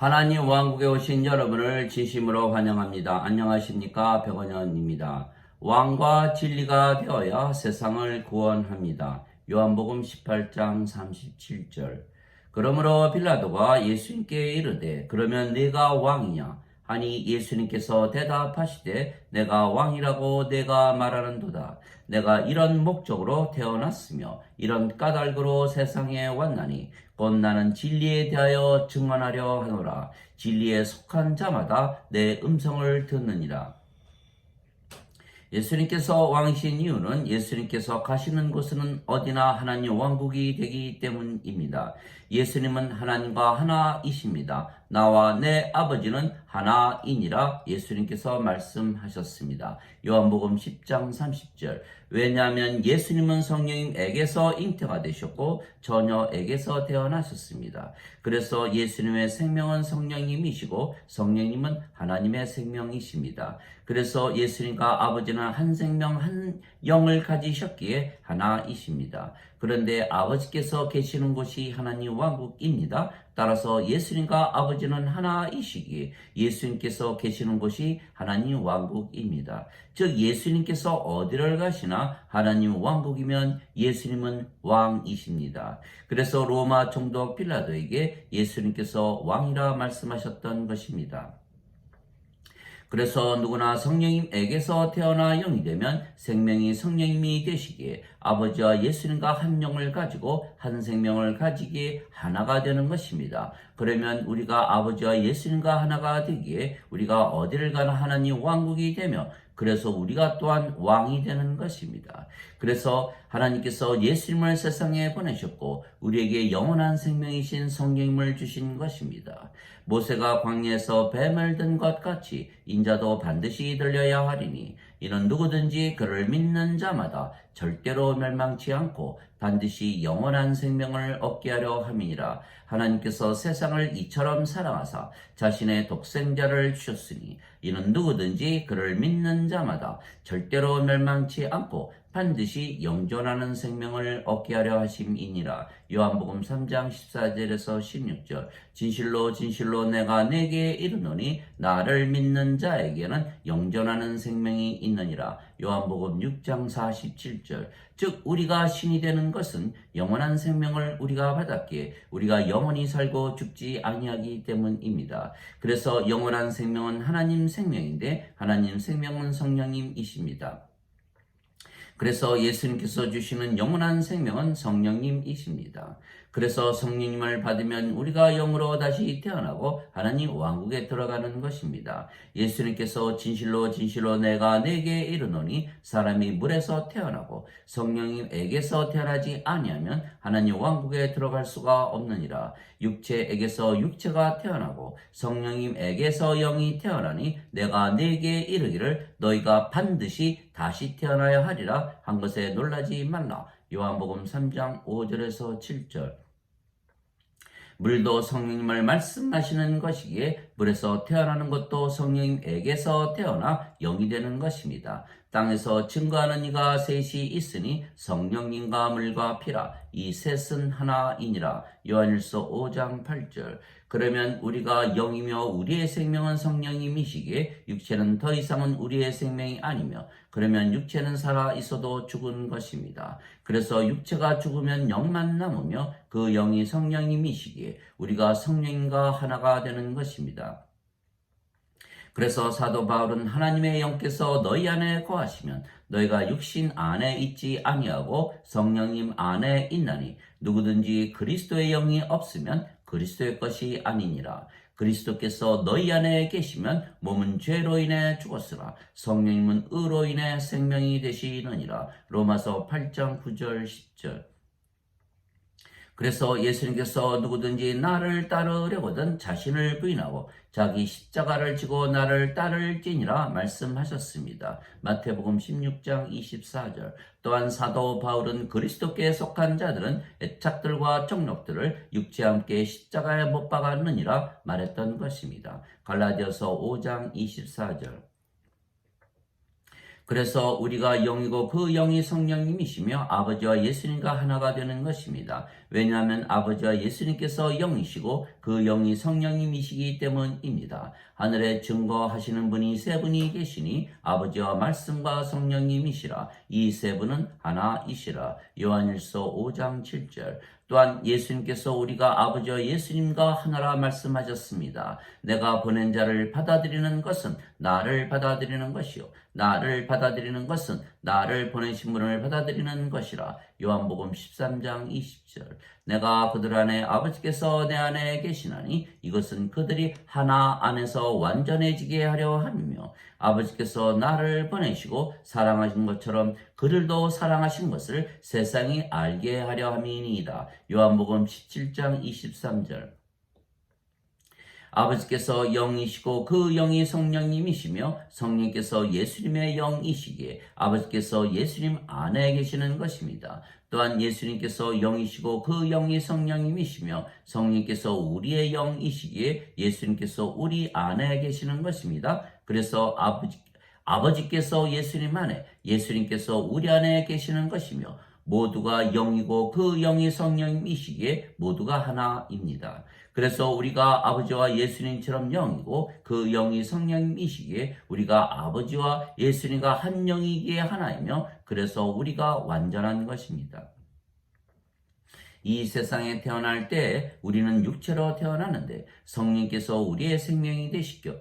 하나님 왕국에 오신 여러분을 진심으로 환영합니다. 안녕하십니까? 백원현입니다. 왕과 진리가 되어야 세상을 구원합니다. 요한복음 18장 37절. 그러므로 빌라도가 예수님께 이르되 그러면 네가 왕이냐? 하니 예수님께서 대답하시되 내가 왕이라고 내가 말하는도다. 내가 이런 목적으로 태어났으며 이런 까닭으로 세상에 왔나니 곧 나는 진리에 대하여 증언하려 하노라. 진리에 속한 자마다 내 음성을 듣느니라. 예수님께서 왕이신 이유는 예수님께서 가시는 곳은 어디나 하나님 왕국이 되기 때문입니다. 예수님은 하나님과 하나이십니다. 나와 내 아버지는 하나이니라 예수님께서 말씀하셨습니다. 요한복음 10장 30절. 왜냐하면 예수님은 성령님에게서 잉태가 되셨고 처녀에게서 태어나셨습니다. 그래서 예수님의 생명은 성령님이시고 성령님은 하나님의 생명이십니다. 그래서 예수님과 아버지는 한 생명 한 영을 가지셨기에 하나이십니다. 그런데 아버지께서 계시는 곳이 하나님 왕국입니다. 따라서 예수님과 아버지는 하나이시기에 예수님께서 계시는 곳이 하나님 왕국입니다. 즉 예수님께서 어디를 가시나 하나님 왕국이면 예수님은 왕이십니다. 그래서 로마 총독 빌라도에게 예수님께서 왕이라 말씀하셨던 것입니다. 그래서 누구나 성령님에게서 태어나 영이 되면 생명이 성령님이 되시기에 아버지와 예수님과 한 영을 가지고 한 생명을 가지기에 하나가 되는 것입니다. 그러면 우리가 아버지와 예수님과 하나가 되기에 우리가 어디를 가나 하나님 왕국이 되며 그래서 우리가 또한 왕이 되는 것입니다. 그래서 하나님께서 예수님을 세상에 보내셨고 우리에게 영원한 생명이신 성령님을 주신 것입니다. 모세가 광야에서 뱀을 든 것 같이 인자도 반드시 들려야 하리니 이는 누구든지 그를 믿는 자마다 절대로 멸망치 않고 반드시 영원한 생명을 얻게 하려 함이니라. 하나님께서 세상을 이처럼 사랑하사 자신의 독생자를 주셨으니 이는 누구든지 그를 믿는 자마다 절대로 멸망치 않고 반드시 영존하는 생명을 얻게 하려 하심이니라. 요한복음 3장 14절에서 16절. 진실로 진실로 내가 네게 이르노니 나를 믿는 자에게는 영존하는 생명이 있느니라. 요한복음 6장 47절. 즉 우리가 신이 되는 것은 영원한 생명을 우리가 받았기에 우리가 영원히 살고 죽지 아니하기 때문입니다. 그래서 영원한 생명은 하나님 생명인데 하나님 생명은 성령님이십니다. 그래서 예수님께서 주시는 영원한 생명은 성령님이십니다. 그래서 성령님을 받으면 우리가 영으로 다시 태어나고 하나님 왕국에 들어가는 것입니다. 예수님께서 진실로 진실로 내가 네게 이르노니 사람이 물에서 태어나고 성령님에게서 태어나지 아니하면 하나님 왕국에 들어갈 수가 없느니라. 육체에게서 육체가 태어나고 성령님에게서 영이 태어나니 내가 네게 이르기를 너희가 반드시 다시 태어나야 하리라 한 것에 놀라지 말라. 요한복음 3장 5절에서 7절. 물도 성령님을 말씀하시는 것이기에 물에서 태어나는 것도 성령님에게서 태어나 영이 되는 것입니다. 땅에서 증거하는 이가 셋이 있으니 성령님과 물과 피라. 이 셋은 하나이니라. 요한일서 5장 8절. 그러면 우리가 영이며 우리의 생명은 성령님이시기에 육체는 더 이상은 우리의 생명이 아니며 그러면 육체는 살아 있어도 죽은 것입니다. 그래서 육체가 죽으면 영만 남으며 그 영이 성령님이시기에 우리가 성령님과 하나가 되는 것입니다. 그래서 사도 바울은 하나님의 영께서 너희 안에 거하시면 너희가 육신 안에 있지 아니하고 성령님 안에 있나니 누구든지 그리스도의 영이 없으면 그리스도의 것이 아니니라. 그리스도께서 너희 안에 계시면 몸은 죄로 인해 죽었으나 성령님은 의로 인해 생명이 되시느니라. 로마서 8장 9절 10절. 그래서 예수님께서 누구든지 나를 따르려거든 자신을 부인하고 자기 십자가를 지고 나를 따를지니라 말씀하셨습니다. 마태복음 16장 24절. 또한 사도 바울은 그리스도께 속한 자들은 애착들과 정욕들을 육체와 함께 십자가에 못 박았느니라 말했던 것입니다. 갈라디아서 5장 24절. 그래서 우리가 영이고 그 영이 성령님이시며 아버지와 예수님과 하나가 되는 것입니다. 왜냐하면 아버지와 예수님께서 영이시고 그 영이 성령님이시기 때문입니다. 하늘에 증거하시는 분이 세 분이 계시니 아버지와 말씀과 성령님이시라. 이 세 분은 하나이시라. 요한일서 5장 7절. 또한 예수님께서 우리가 아버지와 예수님과 하나라 말씀하셨습니다. 내가 보낸 자를 받아들이는 것은 나를 받아들이는 것이요 나를 받아들이는 것은 나를 보내신 분을 받아들이는 것이라. 요한복음 13장 20절. 내가 그들 안에 아버지께서 내 안에 계시나니 이것은 그들이 하나 안에서 완전해지게 하려 함이며 아버지께서 나를 보내시고 사랑하신 것처럼 그들도 사랑하신 것을 세상이 알게 하려 함이니이다. 요한복음 17장 23절. 아버지께서 영이시고 그 영이 성령님이시며 성령께서 예수님의 영이시기에 아버지께서 예수님 안에 계시는 것입니다. 또한 예수님께서 영이시고 그 영이 성령님이시며 성령께서 우리의 영이시기에 예수님께서 우리 안에 계시는 것입니다. 그래서 아버지께서 예수님 안에, 예수님께서 우리 안에 계시는 것이며 모두가 영이고 그 영이 성령이시기에 모두가 하나입니다. 그래서 우리가 아버지와 예수님처럼 영이고 그 영이 성령이시기에 우리가 아버지와 예수님과 한 영이기에 하나이며 그래서 우리가 완전한 것입니다. 이 세상에 태어날 때 우리는 육체로 태어나는데 성령께서 우리의 생명이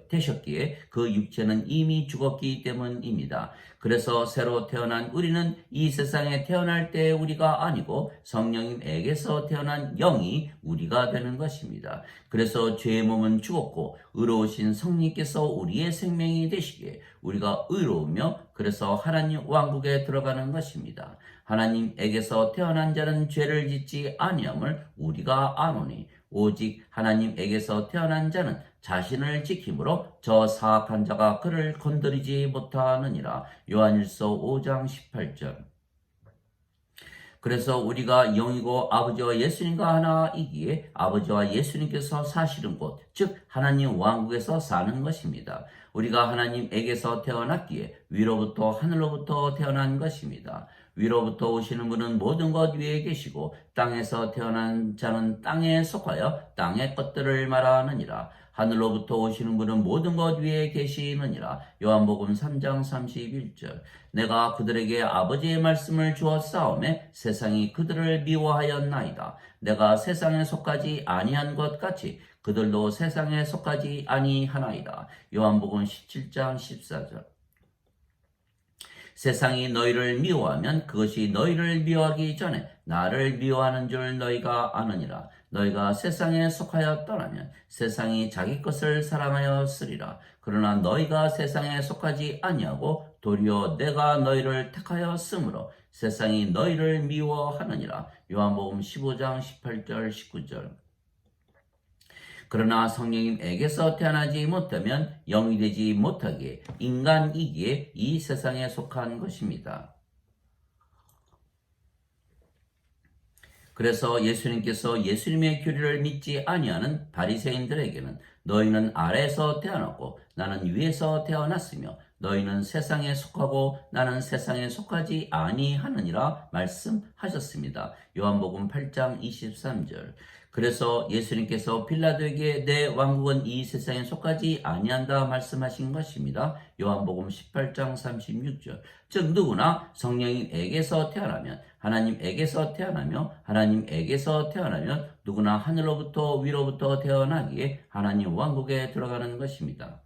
되셨기에 그 육체는 이미 죽었기 때문입니다. 그래서 새로 태어난 우리는 이 세상에 태어날 때 우리가 아니고 성령님에게서 태어난 영이 우리가 되는 것입니다. 그래서 죄의 몸은 죽었고 의로우신 성령께서 우리의 생명이 되시기에 우리가 의로우며 그래서 하나님 왕국에 들어가는 것입니다. 하나님에게서 태어난 자는 죄를 짓지 아니함을 우리가 아노니 오직 하나님에게서 태어난 자는 자신을 지킴으로 저 사악한 자가 그를 건드리지 못하느니라. 요한일서 5장 18절. 그래서 우리가 영이고 아버지와 예수님과 하나이기에 아버지와 예수님께서 사시는 곳, 즉 하나님 왕국에서 사는 것입니다. 우리가 하나님에게서 태어났기에 위로부터 하늘로부터 태어난 것입니다. 위로부터 오시는 분은 모든 것 위에 계시고 땅에서 태어난 자는 땅에 속하여 땅의 것들을 말하느니라. 하늘로부터 오시는 분은 모든 것 위에 계시느니라. 요한복음 3장 31절. 내가 그들에게 아버지의 말씀을 주었사오매 세상이 그들을 미워하였나이다. 내가 세상에 속하지 아니한 것 같이 그들도 세상에 속하지 아니하나이다. 요한복음 17장 14절. 세상이 너희를 미워하면 그것이 너희를 미워하기 전에 나를 미워하는 줄 너희가 아느니라. 너희가 세상에 속하여 떠나면 세상이 자기 것을 사랑하였으리라. 그러나 너희가 세상에 속하지 아니하고 도리어 내가 너희를 택하였으므로 세상이 너희를 미워하느니라. 요한복음 15장 18절 19절. 그러나 성령님에게서 태어나지 못하면 영이 되지 못하기에 인간이기에 이 세상에 속한 것입니다. 그래서 예수님께서 예수님의 교리를 믿지 아니하는 바리새인들에게는 너희는 아래에서 태어났고 나는 위에서 태어났으며 너희는 세상에 속하고 나는 세상에 속하지 아니하느니라 말씀하셨습니다. 요한복음 8장 23절. 그래서 예수님께서 빌라도에게 내 왕국은 이 세상에 속하지 아니한다 말씀하신 것입니다. 요한복음 18장 36절. 즉 누구나 성령님에게서 태어나면 하나님에게서 태어나며 하나님에게서 태어나면 누구나 하늘로부터 위로부터 태어나기에 하나님 왕국에 들어가는 것입니다.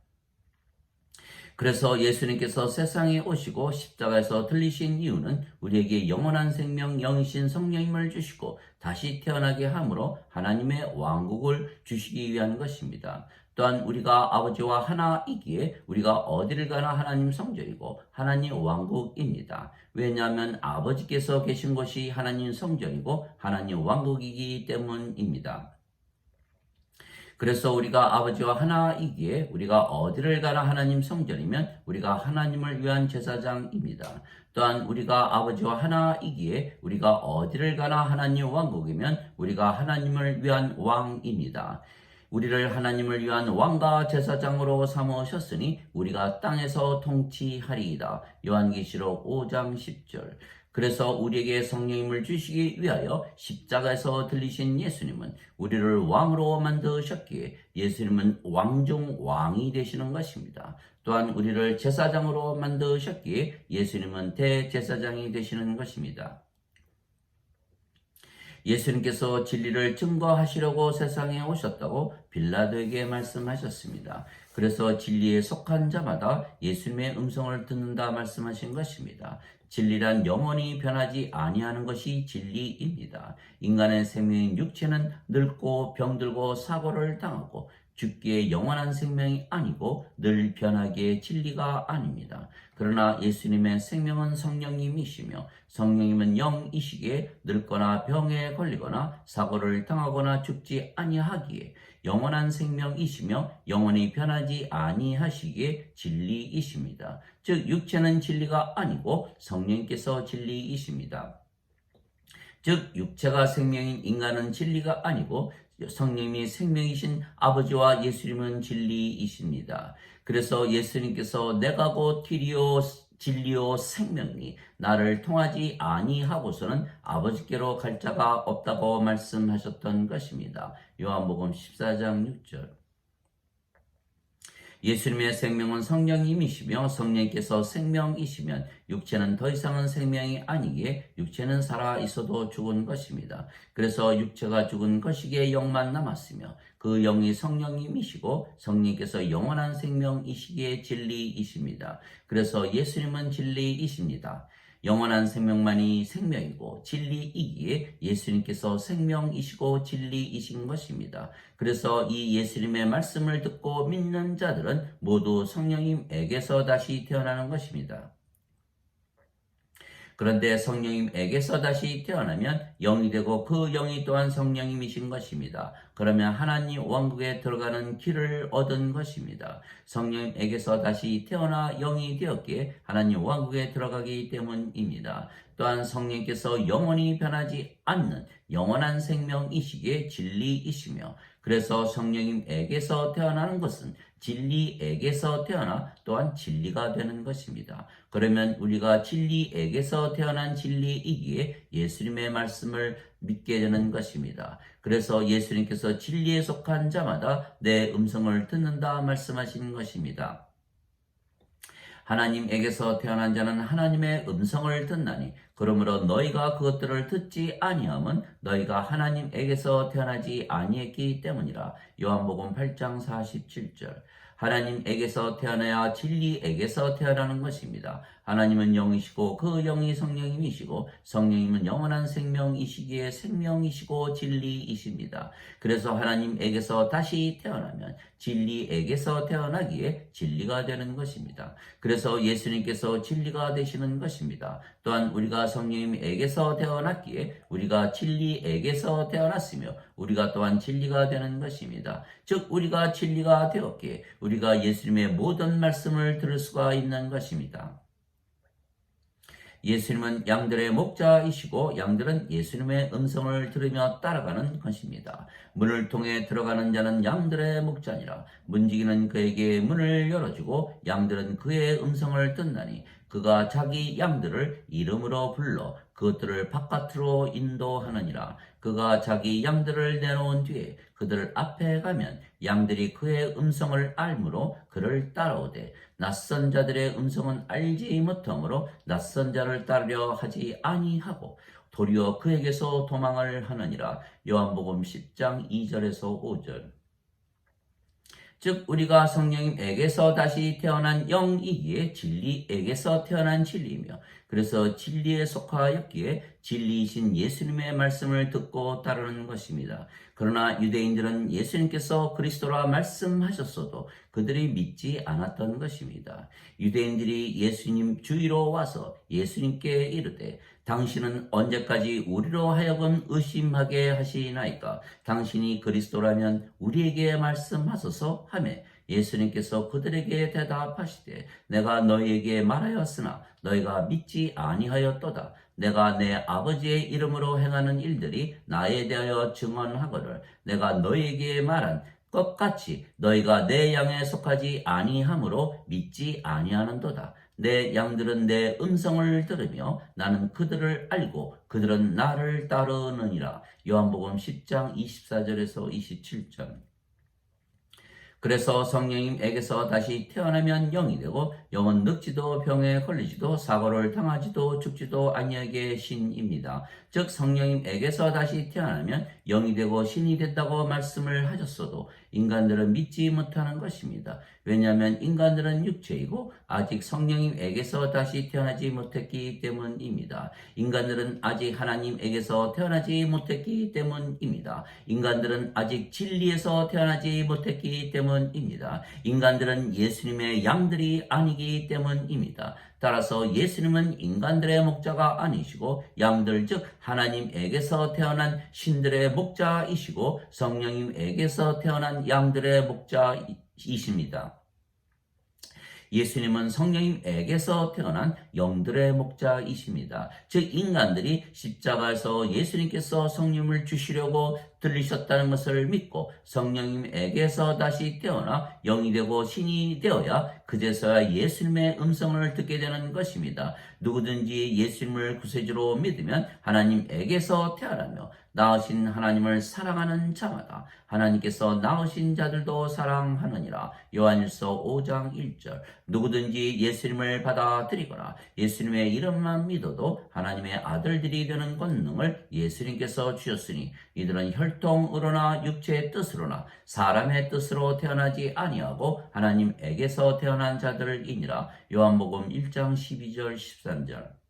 그래서 예수님께서 세상에 오시고 십자가에서 들리신 이유는 우리에게 영원한 생명 영이신 성령님을 주시고 다시 태어나게 함으로 하나님의 왕국을 주시기 위한 것입니다. 또한 우리가 아버지와 하나이기에 우리가 어디를 가나 하나님 성전이고 하나님 왕국입니다. 왜냐하면 아버지께서 계신 곳이 하나님 성전이고 하나님 왕국이기 때문입니다. 그래서 우리가 아버지와 하나이기에 우리가 어디를 가나 하나님 성전이면 우리가 하나님을 위한 제사장입니다. 또한 우리가 아버지와 하나이기에 우리가 어디를 가나 하나님 왕국이면 우리가 하나님을 위한 왕입니다. 우리를 하나님을 위한 왕과 제사장으로 삼으셨으니 우리가 땅에서 통치하리이다. 요한계시록 5장 10절. 그래서 우리에게 성령님을 주시기 위하여 십자가에서 들리신 예수님은 우리를 왕으로 만드셨기에 예수님은 왕 중 왕이 되시는 것입니다. 또한 우리를 제사장으로 만드셨기에 예수님은 대제사장이 되시는 것입니다. 예수님께서 진리를 증거하시려고 세상에 오셨다고 빌라도에게 말씀하셨습니다. 그래서 진리에 속한 자마다 예수님의 음성을 듣는다 말씀하신 것입니다. 진리란 영원히 변하지 아니하는 것이 진리입니다. 인간의 생명인 육체는 늙고 병들고 사고를 당하고 죽기에 영원한 생명이 아니고 늘 변하기에 진리가 아닙니다. 그러나 예수님의 생명은 성령님이시며 성령님은 영이시기에 늙거나 병에 걸리거나 사고를 당하거나 죽지 아니하기에 영원한 생명이시며 영원히 변하지 아니하시기에 진리이십니다. 즉 육체는 진리가 아니고 성령께서 진리이십니다. 즉 육체가 생명인 인간은 진리가 아니고 성령님이 생명이신 아버지와 예수님은 진리이십니다. 그래서 예수님께서 내가 곧 길이요 진리요 생명이니 나를 통하지 아니하고서는 아버지께로 갈 자가 없다고 말씀하셨던 것입니다. 요한복음 14장 6절. 예수님의 생명은 성령님이시며 성령께서 생명이시면 육체는 더 이상은 생명이 아니기에 육체는 살아 있어도 죽은 것입니다. 그래서 육체가 죽은 것이기에 영만 남았으며 그 영이 성령님이시고 성령께서 영원한 생명이시기에 진리이십니다. 그래서 예수님은 진리이십니다. 영원한 생명만이 생명이고 진리이기에 예수님께서 생명이시고 진리이신 것입니다. 그래서 이 예수님의 말씀을 듣고 믿는 자들은 모두 성령님에게서 다시 태어나는 것입니다. 그런데 성령님에게서 다시 태어나면 영이 되고 그 영이 또한 성령님이신 것입니다. 그러면 하나님 왕국에 들어가는 길을 얻은 것입니다. 성령님에게서 다시 태어나 영이 되었기에 하나님 왕국에 들어가기 때문입니다. 또한 성령께서 영원히 변하지 않는 영원한 생명이시기에 진리이시며 그래서 성령님에게서 태어나는 것은 진리에게서 태어나 또한 진리가 되는 것입니다. 그러면 우리가 진리에게서 태어난 진리이기에 예수님의 말씀을 믿게 되는 것입니다. 그래서 예수님께서 진리에 속한 자마다 내 음성을 듣는다 말씀하신 것입니다. 하나님에게서 태어난 자는 하나님의 음성을 듣나니 그러므로 너희가 그것들을 듣지 아니함은 너희가 하나님에게서 태어나지 아니했기 때문이라. 요한복음 8장 47절. 하나님에게서 태어나야 진리에게서 태어나는 것입니다. 하나님은 영이시고 그 영이 성령님이시고 성령님은 영원한 생명이시기에 생명이시고 진리이십니다. 그래서 하나님에게서 다시 태어나면 진리에게서 태어나기에 진리가 되는 것입니다. 그래서 예수님께서 진리가 되시는 것입니다. 또한 우리가 성령님에게서 태어났기에 우리가 진리에게서 태어났으며 우리가 또한 진리가 되는 것입니다. 즉 우리가 진리가 되었기에 우리가 예수님의 모든 말씀을 들을 수가 있는 것입니다. 예수님은 양들의 목자이시고 양들은 예수님의 음성을 들으며 따라가는 것입니다. 문을 통해 들어가는 자는 양들의 목자니라. 문지기는 그에게 문을 열어주고 양들은 그의 음성을 듣나니 그가 자기 양들을 이름으로 불러 그것들을 바깥으로 인도하느니라. 그가 자기 양들을 내놓은 뒤에 그들 앞에 가면 양들이 그의 음성을 알므로 그를 따라오되 낯선 자들의 음성은 알지 못하므로 낯선 자를 따르려 하지 아니하고 도리어 그에게서 도망을 하느니라. 요한복음 10장 2절에서 5절. 즉 우리가 성령님에게서 다시 태어난 영이기에 진리에게서 태어난 진리이며 그래서 진리에 속하였기에 진리이신 예수님의 말씀을 듣고 따르는 것입니다. 그러나 유대인들은 예수님께서 그리스도라 말씀하셨어도 그들이 믿지 않았던 것입니다. 유대인들이 예수님 주위로 와서 예수님께 이르되 당신은 언제까지 우리로 하여금 의심하게 하시나이까? 당신이 그리스도라면 우리에게 말씀하소서 하매 예수님께서 그들에게 대답하시되 내가 너희에게 말하였으나 너희가 믿지 아니하였도다. 내가 내 아버지의 이름으로 행하는 일들이 나에 대하여 증언하거늘 내가 너희에게 말한 것 같이 너희가 내 양에 속하지 아니하므로 믿지 아니하는도다. 내 양들은 내 음성을 들으며 나는 그들을 알고 그들은 나를 따르느니라. 요한복음 10장 24절에서 27절. 그래서 성령님에게서 다시 태어나면 영이 되고 영은 늙지도 병에 걸리지도 사고를 당하지도 죽지도 아니하게 신입니다. 즉 성령님에게서 다시 태어나면 영이 되고 신이 된다고 말씀을 하셨어도 인간들은 믿지 못하는 것입니다. 왜냐하면 인간들은 육체이고 아직 성령님에게서 다시 태어나지 못했기 때문입니다. 인간들은 아직 하나님에게서 태어나지 못했기 때문입니다. 인간들은 아직 진리에서 태어나지 못했기 때문입니다. 인간들은 예수님의 양들이 아니기 때문입니다. 따라서 예수님은 인간들의 목자가 아니시고 양들 즉 하나님에게서 태어난 신들의 목자이시고 성령님에게서 태어난 양들의 목자이십니다. 예수님은 성령님에게서 태어난 영들의 목자이십니다. 즉 인간들이 십자가에서 예수님께서 성령을 주시려고 들리셨다는 것을 믿고 성령님에게서 다시 태어나 영이 되고 신이 되어야 그제서야 예수님의 음성을 듣게 되는 것입니다. 누구든지 예수님을 구세주로 믿으면 하나님에게서 태어나며 낳으신 하나님을 사랑하는 자마다 하나님께서 낳으신 자들도 사랑하느니라. 요한일서 5장 1절. 누구든지 예수님을 받아들이거나 예수님의 이름만 믿어도 하나님의 아들들이 되는 권능을 예수님께서 주셨으니 이들은 혈통으로나 육체의 뜻으로나 사람의 뜻으로 태어나지 아니하고 하나님에게서 태어난 자들이니라. 요한복음 1장 12절 13절.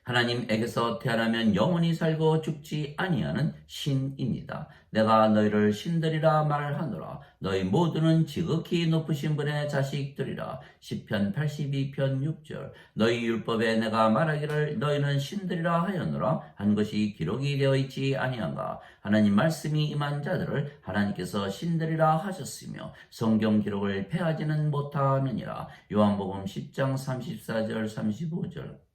하나님에게서 태어나면 영원히 살고 죽지 아니하는 신입니다. 내가 너희를 신들이라 말하노라. 너희 모두는 지극히 높으신 분의 자식들이라. 시편 82편 6절. 너희 율법에 내가 말하기를 너희는 신들이라 하였노라 한 것이 기록이 되어 있지 아니한가. 하나님 말씀이 임한 자들을 하나님께서 신들이라 하셨으며 성경 기록을 폐하지는 못하느니라. 요한복음 10장 34절 35절.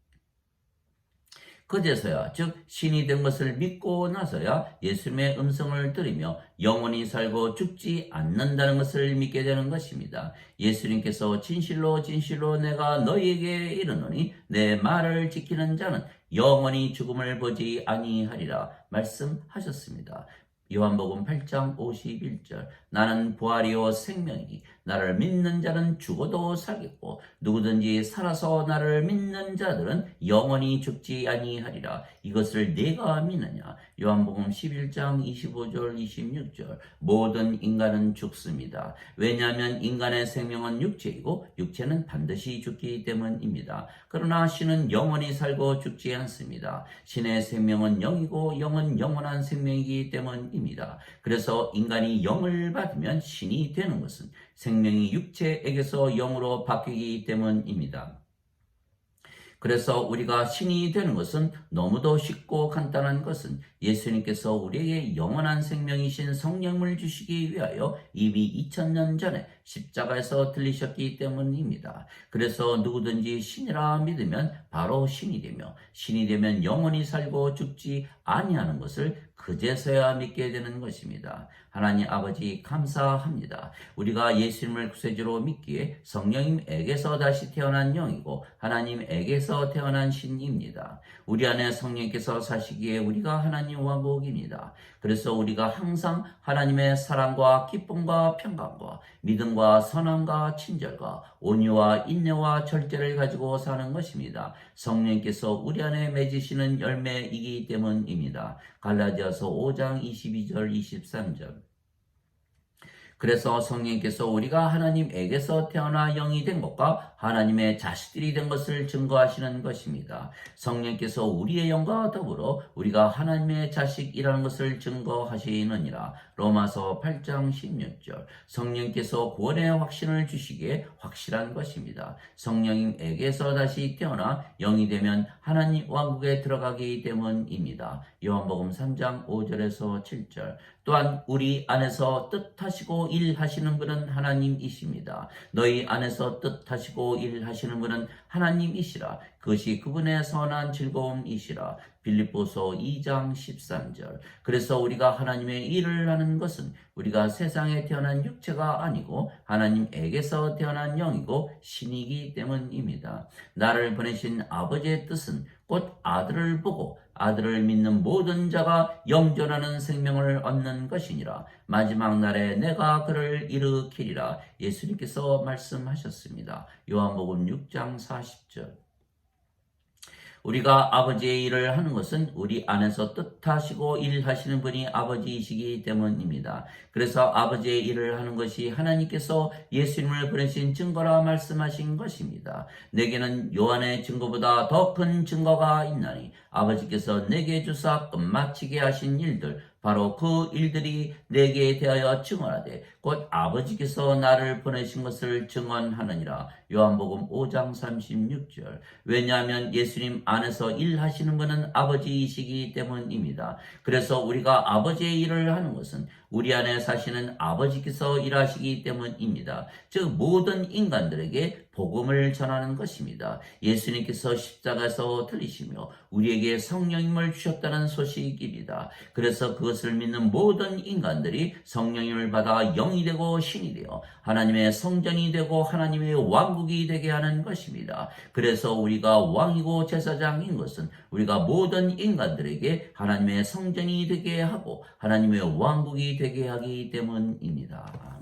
그제서야 즉 신이 된 것을 믿고 나서야 예수님의 음성을 들으며 영원히 살고 죽지 않는다는 것을 믿게 되는 것입니다. 예수님께서 진실로 진실로 내가 너희에게 이르노니 내 말을 지키는 자는 영원히 죽음을 보지 아니하리라 말씀하셨습니다. 요한복음 8장 51절. 나는 부활이요 생명이니 나를 믿는 자는 죽어도 살겠고 누구든지 살아서 나를 믿는 자들은 영원히 죽지 아니하리라. 이것을 네가 믿느냐. 요한복음 11장 25절 26절. 모든 인간은 죽습니다. 왜냐하면 인간의 생명은 육체이고 육체는 반드시 죽기 때문입니다. 그러나 신은 영원히 살고 죽지 않습니다. 신의 생명은 영이고 영은 영원한 생명이기 때문입니다. 그래서 인간이 영을 받으면 신이 되는 것은 생명이 육체에게서 영으로 바뀌기 때문입니다. 그래서 우리가 신이 되는 것은 너무도 쉽고 간단한 것은 예수님께서 우리에게 영원한 생명이신 성령을 주시기 위하여 이미 2000년 전에 십자가에서 들리셨기 때문입니다. 그래서 누구든지 신이라 믿으면 바로 신이 되며 신이 되면 영원히 살고 죽지 아니하는 것을 그제서야 믿게 되는 것입니다. 하나님 아버지 감사합니다. 우리가 예수님을 구세주로 믿기에 성령님에게서 다시 태어난 영이고 하나님에게서 태어난 신입니다. 우리 안에 성령께서 사시기에 우리가 하나님 왕국입니다. 그래서 우리가 항상 하나님의 사랑과 기쁨과 평강과 믿음과 선함과 친절과 온유와 인내와 절제를 가지고 사는 것입니다. 성령께서 우리 안에 맺으시는 열매이기 때문입니다. 갈라디아서 5장 22절 23절. 그래서 성령께서 우리가 하나님에게서 태어나 영이 된 것과 하나님의 자식들이 된 것을 증거하시는 것입니다. 성령께서 우리의 영과 더불어 우리가 하나님의 자식이라는 것을 증거하시느니라. 로마서 8장 16절. 성령께서 구원의 확신을 주시기에 확실한 것입니다. 성령님에게서 다시 태어나 영이 되면 하나님 왕국에 들어가기 때문입니다. 요한복음 3장 5절에서 7절. 또한 우리 안에서 뜻하시고 뜻하시고 일하시는 분은 하나님이십니다. 너희 안에서 뜻하시고 일하시는 분은 하나님이시라. 그것이 그분의 선한 즐거움이시라. 빌립보서 2장 13절. 그래서 우리가 하나님의 일을 하는 것은 우리가 세상에 태어난 육체가 아니고 하나님에게서 태어난 영이고 신이기 때문입니다. 나를 보내신 아버지의 뜻은 곧 아들을 보고 아들을 믿는 모든 자가 영존하는 생명을 얻는 것이니라. 마지막 날에 내가 그를 일으키리라. 예수님께서 말씀하셨습니다. 요한복음 6장 40절. 우리가 아버지의 일을 하는 것은 우리 안에서 뜻하시고 일하시는 분이 아버지이시기 때문입니다. 그래서 아버지의 일을 하는 것이 하나님께서 예수님을 보내신 증거라 말씀하신 것입니다. 내게는 요한의 증거보다 더 큰 증거가 있나니 아버지께서 내게 주사 끝마치게 하신 일들 바로 그 일들이 내게 대하여 증언하되 곧 아버지께서 나를 보내신 것을 증언하느니라. 요한복음 5장 36절. 왜냐하면 예수님 안에서 일하시는 분은 아버지이시기 때문입니다. 그래서 우리가 아버지의 일을 하는 것은 우리 안에 사시는 아버지께서 일하시기 때문입니다. 즉 모든 인간들에게 복음을 전하는 것입니다. 예수님께서 십자가에서 들리시며 우리에게 성령님을 주셨다는 소식입니다. 그래서 그것을 믿는 모든 인간들이 성령님을 받아 영이 되고 신이 되어 하나님의 성전이 되고 하나님의 왕국이 되게 하는 것입니다. 그래서 우리가 왕이고 제사장인 것은 우리가 모든 인간들에게 하나님의 성전이 되게 하고 하나님의 왕국이 되게 하기 때문입니다.